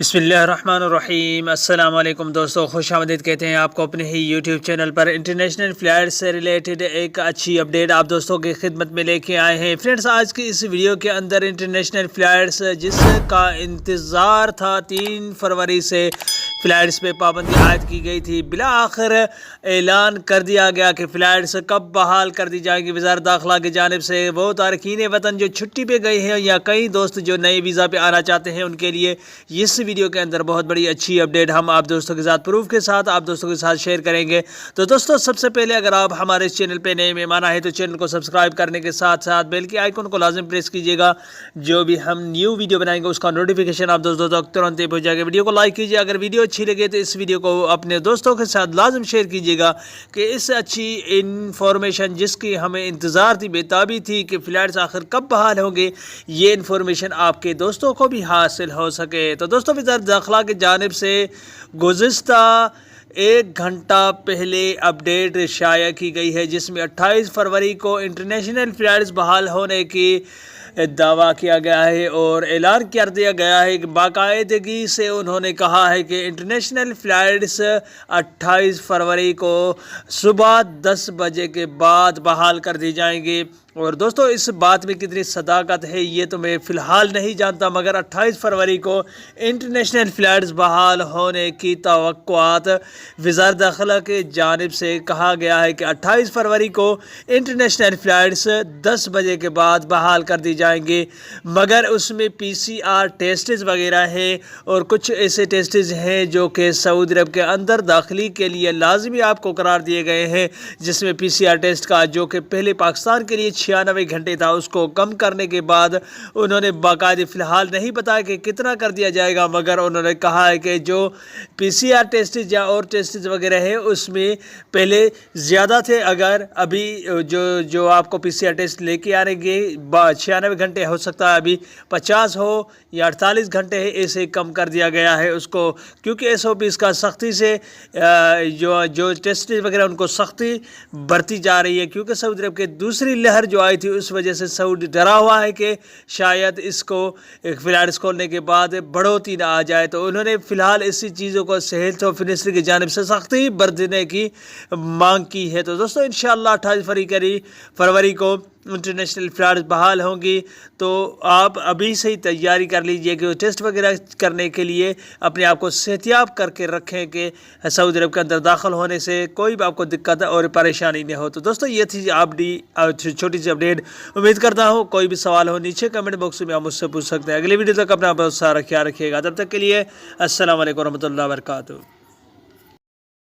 बिस्मिल्लाहिर्रहमानिर्रहीम। अस्सलाम वालेकुम दोस्तों, खुश आमदीद कहते हैं आपको अपने ही यूट्यूब चैनल पर। इंटरनेशनल फ़्लाइट से रिलेटेड एक अच्छी अपडेट आप दोस्तों की खिदमत में लेके आए हैं। फ्रेंड्स, आज की इस वीडियो के अंदर इंटरनेशनल फ़्लाइट्स जिसका इंतज़ार था 3 फरवरी से फ़्लाइट्स पे पाबंदी आयद की गई थी, बिला आखिर ऐलान कर दिया गया कि फ़्लाइट्स कब बहाल कर दी जाएंगी वज़ारत दाखिला की जानिब से। वो तारकीन वतन जो छुट्टी पे गए हैं या कई दोस्त जो नए वीज़ा पे आना चाहते हैं, उनके लिए इस वीडियो के अंदर बहुत बड़ी अच्छी अपडेट हम आप दोस्तों के साथ प्रूफ के साथ आप दोस्तों के साथ शेयर करेंगे। तो दोस्तों, सबसे पहले अगर आप हमारे इस चैनल पे नए मेहमान आए तो चैनल को सब्सक्राइब करने के साथ साथ बेल के आइकन को लाजिम प्रेस कीजिएगा। जो भी हम न्यू वीडियो बनाएंगे उसका नोटिफिकेशन आप दोस्तों तक तुरंत ही पहुँच जाएगा। वीडियो को लाइक कीजिए, अगर वीडियो अच्छी लगे तो इस वीडियो को अपने दोस्तों के साथ लाजिम शेयर कीजिएगा कि इस अच्छी इंफॉर्मेशन जिसकी हमें इंतज़ार थी, बेताबी थी कि फ़्लाइट्स आखिर कब बहाल होंगे, ये इन्फॉर्मेशन आपके दोस्तों को भी हासिल हो सके। तो दोस्तों, वज़ारत दाखिला की जानिब से गुज़िश्ता 1 घंटा पहले अपडेट शाया की गई है, जिसमें 28 फरवरी को इंटरनेशनल फ़्लाइट्स बहाल होने की दावा किया गया है और ऐलान कर दिया गया है कि बाकायदगी से उन्होंने कहा है कि इंटरनेशनल फ़्लाइट्स 28 फरवरी को सुबह 10 बजे के बाद बहाल कर दी जाएंगी। और दोस्तों, इस बात में कितनी सदाकत है ये तो मैं फ़िलहाल नहीं जानता, मगर 28 फरवरी को इंटरनेशनल फ़्लाइट्स बहाल होने की तवक्कुआत वज़ारत दाखिला के जानिब से कहा गया है कि 28 फरवरी को इंटरनेशनल फ़्लाइट्स 10 बजे के बाद बहाल कर दी जाएंगे। मगर उसमें PCR टेस्ट्स वगैरह हैं और कुछ ऐसे टेस्ट्स हैं जो कि सऊदी अरब के अंदर दाखिली के लिए लाजमी आपको करार दिए गए हैं, जिसमें PCR टेस्ट का जो कि पहले पाकिस्तान के लिए 96 घंटे था, उसको कम करने के बाद उन्होंने बाकायदे फ़िलहाल नहीं बताया कि कितना कर दिया जाएगा, मगर उन्होंने कहा है कि जो PCR टेस्ट या और टेस्ट वगैरह है उसमें पहले ज़्यादा थे, अगर अभी जो आपको PCR टेस्ट लेके आएंगे 96 घंटे हो सकता है अभी 50 हो या 48 घंटे है, ऐसे कम कर दिया गया है उसको, क्योंकि SOP का सख्ती से जो टेस्ट वगैरह उनको सख्ती बरती जा रही है, क्योंकि सऊदी अरब के दूसरी लहर जो आई थी उस वजह से सऊदी डरा हुआ है कि शायद इसको फ़्लाइट्स खोलने के बाद बढ़ोतरी ना आ जाए। तो उन्होंने फ़िलहाल इसी चीज़ों को हेल्थ और मिनिस्ट्री की जानिब से सख्ती बरतने की मांग की है। तो दोस्तों, इंशाअल्लाह 28 फरवरी को इंटरनेशनल फ़्लाइट्स बहाल होंगी, तो आप अभी से ही तैयारी कर लीजिए कि टेस्ट वगैरह करने के लिए अपने आप को सेहतियाब करके रखें कि सऊदी अरब के अंदर दाखिल होने से कोई भी आपको दिक्कत और परेशानी नहीं हो। तो दोस्तों, ये थी छोटी सी अपडेट। उम्मीद करता हूँ कोई भी सवाल हो नीचे कमेंट बॉक्स में आप मुझसे पूछ सकते हैं। अगली वीडियो तक अपना बहुत सारा ख्याल रखिएगा। तब तक के लिए अस्सलाम वालेकुम रहमतुल्लाहि व बरकातहू।